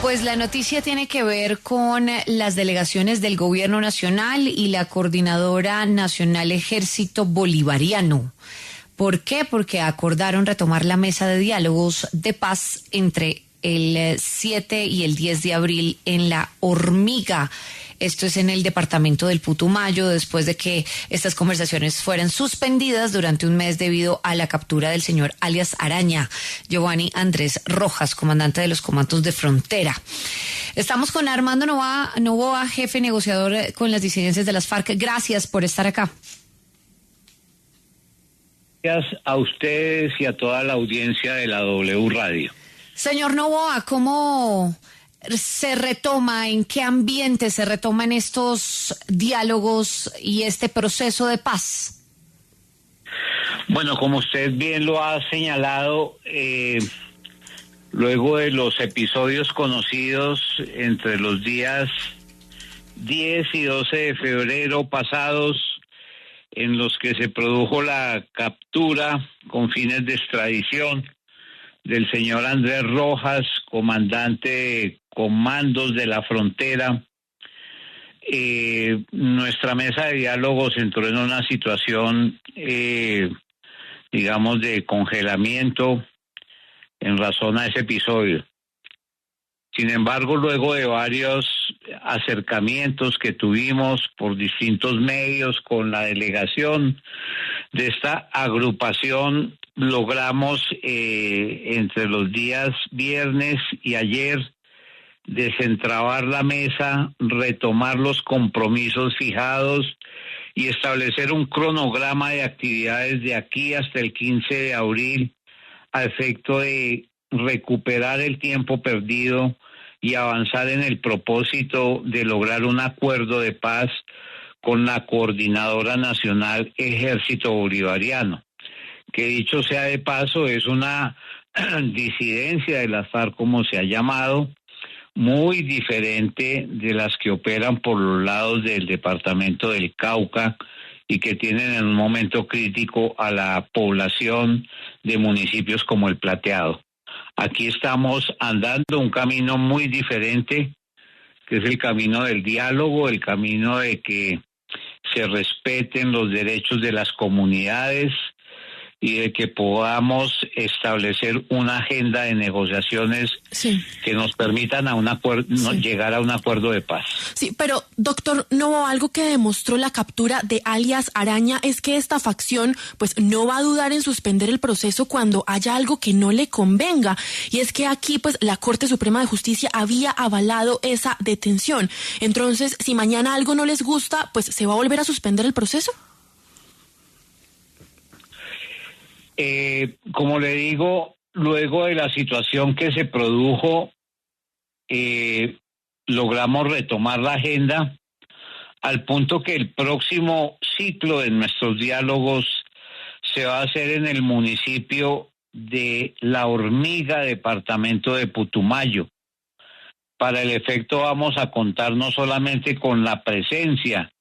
Pues la noticia tiene que ver con las delegaciones del Gobierno Nacional y la Coordinadora Nacional Ejército Bolivariano. ¿Por qué? Porque acordaron retomar la mesa de diálogos de paz entre el 7 y el 10 de abril en La Hormiga. Esto es en el departamento del Putumayo, después de que estas conversaciones fueran suspendidas durante un mes debido a la captura del señor alias Araña, Giovanni Andrés Rojas, comandante de los comandos de frontera. Estamos con Armando Novoa, jefe negociador con las disidencias de las FARC. Gracias por estar acá. Gracias a ustedes y a toda la audiencia de la W Radio. Señor Novoa, ¿cómo se retoma, en qué ambiente se retoman estos diálogos y este proceso de paz? Bueno, como usted bien lo ha señalado, luego de los episodios conocidos entre los días 10 y 12 de febrero pasados, en los que se produjo la captura con fines de extradición del señor Andrés Rojas, comandante de comandos de la frontera, nuestra mesa de diálogos entró en una situación, digamos, de congelamiento en razón a ese episodio. Sin embargo, luego de varios acercamientos que tuvimos por distintos medios con la delegación de esta agrupación, logramos entre los días viernes y ayer desentrabar la mesa, retomar los compromisos fijados y establecer un cronograma de actividades de aquí hasta el 15 de abril a efecto de recuperar el tiempo perdido y avanzar en el propósito de lograr un acuerdo de paz con la Coordinadora Nacional Ejército Bolivariano, que dicho sea de paso es una disidencia de las FARC, como se ha llamado, muy diferente de las que operan por los lados del departamento del Cauca y que tienen en un momento crítico a la población de municipios como El Plateado. Aquí estamos andando un camino muy diferente, que es el camino del diálogo, el camino de que se respeten los derechos de las comunidades y de que podamos establecer una agenda de negociaciones que nos permitan llegar a un acuerdo de paz. Sí, pero doctor Novoa, algo que demostró la captura de alias Araña es que esta facción pues no va a dudar en suspender el proceso cuando haya algo que no le convenga, y es que aquí pues la Corte Suprema de Justicia había avalado esa detención. Entonces, si mañana algo no les gusta, pues ¿se va a volver a suspender el proceso? Como le digo, luego de la situación que se produjo, logramos retomar la agenda al punto que el próximo ciclo de nuestros diálogos se va a hacer en el municipio de La Hormiga, departamento de Putumayo. Para el efecto vamos a contar no solamente con la presencia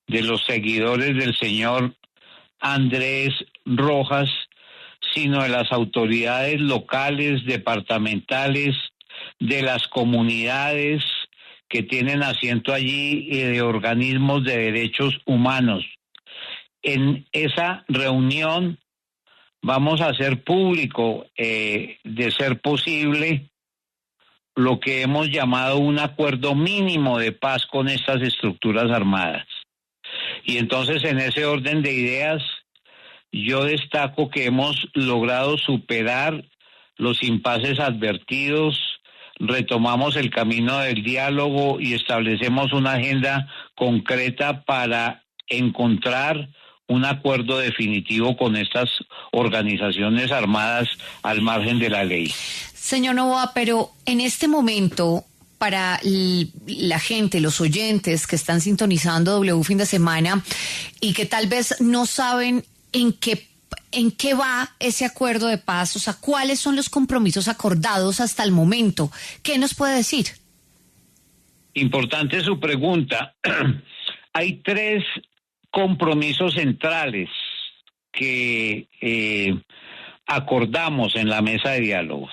de los seguidores del señor Andrés Rojas, sino de las autoridades locales, departamentales, de las comunidades que tienen asiento allí y de organismos de derechos humanos. En esa reunión vamos a hacer público, de ser posible, lo que hemos llamado un acuerdo mínimo de paz con estas estructuras armadas. Y entonces, en ese orden de ideas, yo destaco que hemos logrado superar los impases advertidos, retomamos el camino del diálogo y establecemos una agenda concreta para encontrar un acuerdo definitivo con estas organizaciones armadas al margen de la ley. Señor Novoa, pero en este momento, para la gente, los oyentes que están sintonizando W Fin de Semana y que tal vez no saben en qué va ese acuerdo de paz, o sea, cuáles son los compromisos acordados hasta el momento, ¿qué nos puede decir? Importante su pregunta. Hay 3 compromisos centrales que acordamos en la mesa de diálogos.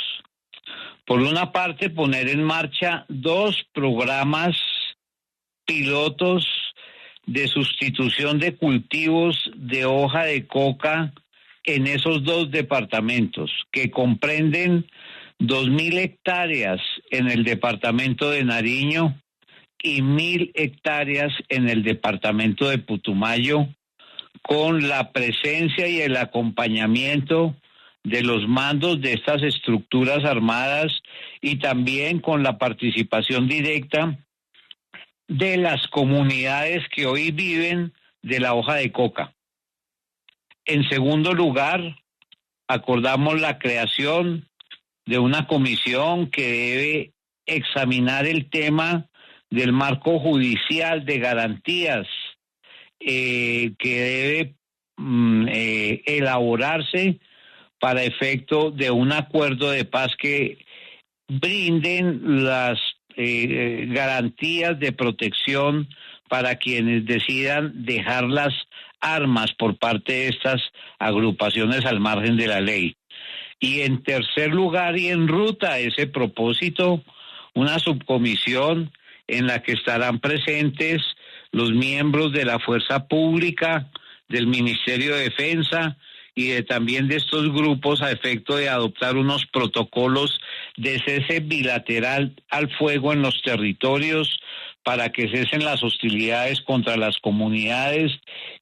Por una parte, poner en marcha 2 programas pilotos de sustitución de cultivos de hoja de coca en esos 2 departamentos, que comprenden 2.000 hectáreas en el departamento de Nariño y 1.000 hectáreas en el departamento de Putumayo, con la presencia y el acompañamiento de los mandos de estas estructuras armadas y también con la participación directa de las comunidades que hoy viven de la hoja de coca. En segundo lugar, acordamos la creación de una comisión que debe examinar el tema del marco judicial de garantías que debe elaborarse para efecto de un acuerdo de paz que brinden las garantías de protección para quienes decidan dejar las armas por parte de estas agrupaciones al margen de la ley. Y en tercer lugar, y en ruta a ese propósito, una subcomisión en la que estarán presentes los miembros de la Fuerza Pública, del Ministerio de Defensa y también de estos grupos a efecto de adoptar unos protocolos de cese bilateral al fuego en los territorios para que cesen las hostilidades contra las comunidades,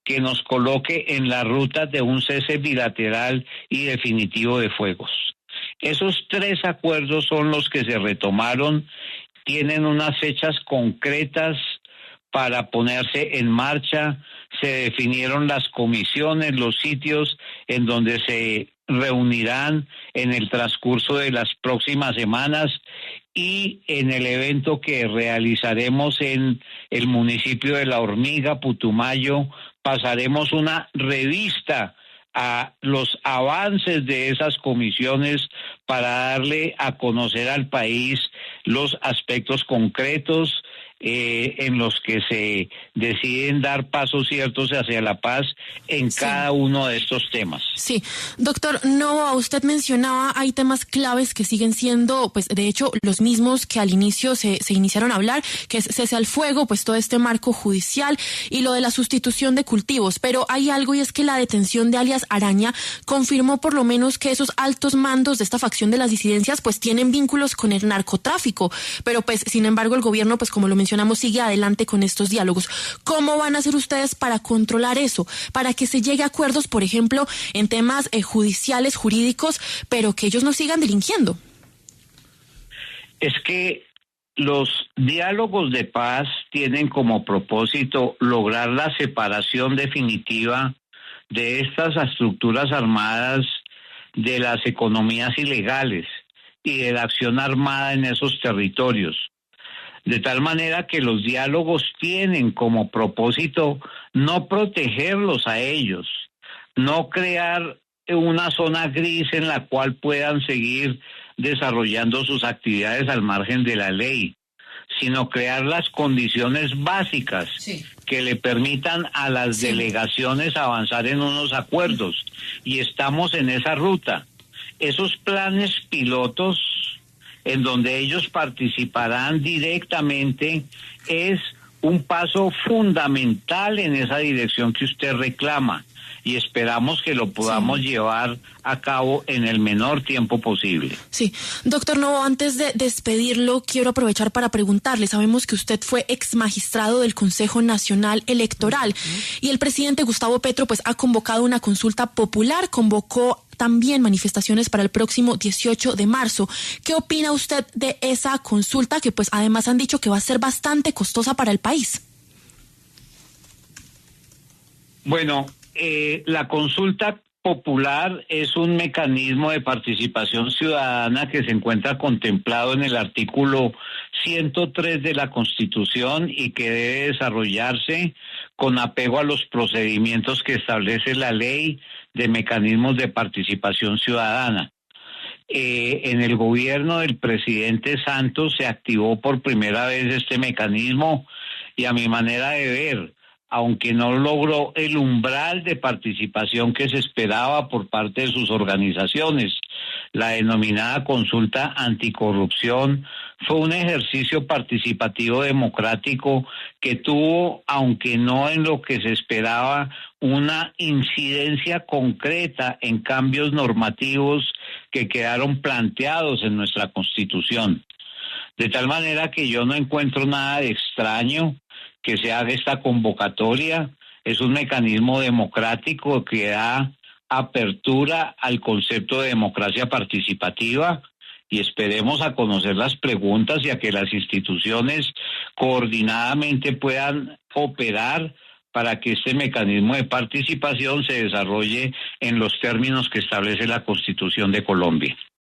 que nos coloque en la ruta de un cese bilateral y definitivo de fuegos. Esos 3 acuerdos son los que se retomaron, tienen unas fechas concretas para ponerse en marcha, se definieron las comisiones, los sitios en donde se reunirán en el transcurso de las próximas semanas y en el evento que realizaremos en el municipio de La Hormiga, Putumayo, pasaremos una revista a los avances de esas comisiones para darle a conocer al país los aspectos concretos en los que se deciden dar pasos ciertos hacia la paz en cada uno de estos temas. Sí, doctor Novoa, usted mencionaba, hay temas claves que siguen siendo, pues de hecho, los mismos que al inicio se iniciaron a hablar, que es cese al fuego, pues todo este marco judicial y lo de la sustitución de cultivos, pero hay algo y es que la detención de alias Araña confirmó por lo menos que esos altos mandos de esta facción de las disidencias pues tienen vínculos con el narcotráfico, pero pues sin embargo el gobierno, pues como lo mencionamos, sigue adelante con estos diálogos. ¿Cómo van a hacer ustedes para controlar eso? Para que se llegue a acuerdos, por ejemplo, en temas judiciales, jurídicos, pero que ellos no sigan delinquiendo. Es que los diálogos de paz tienen como propósito lograr la separación definitiva de estas estructuras armadas de las economías ilegales y de la acción armada en esos territorios. De tal manera que los diálogos tienen como propósito no protegerlos a ellos, no crear una zona gris en la cual puedan seguir desarrollando sus actividades al margen de la ley, sino crear las condiciones básicas que le permitan a las delegaciones avanzar en unos acuerdos. Y estamos en esa ruta. Esos planes pilotos en donde ellos participarán directamente, es un paso fundamental en esa dirección que usted reclama y esperamos que lo podamos llevar a cabo en el menor tiempo posible. Sí, doctor Novoa, antes de despedirlo, quiero aprovechar para preguntarle, sabemos que usted fue ex magistrado del Consejo Nacional Electoral y el presidente Gustavo Petro pues ha convocado una consulta popular, convocó también manifestaciones para el próximo 18 de marzo. ¿Qué opina usted de esa consulta que pues además han dicho que va a ser bastante costosa para el país? Bueno, la consulta popular es un mecanismo de participación ciudadana que se encuentra contemplado en el artículo 103 de la Constitución y que debe desarrollarse con apego a los procedimientos que establece la ley de mecanismos de participación ciudadana. En el gobierno del presidente Santos se activó por primera vez este mecanismo y a mi manera de ver aunque no logró el umbral de participación que se esperaba por parte de sus organizaciones. La denominada consulta anticorrupción fue un ejercicio participativo democrático que tuvo, aunque no en lo que se esperaba, una incidencia concreta en cambios normativos que quedaron planteados en nuestra Constitución. De tal manera que yo no encuentro nada de extraño que se haga esta convocatoria. Es un mecanismo democrático que da apertura al concepto de democracia participativa y esperemos a conocer las preguntas y a que las instituciones coordinadamente puedan operar para que este mecanismo de participación se desarrolle en los términos que establece la Constitución de Colombia.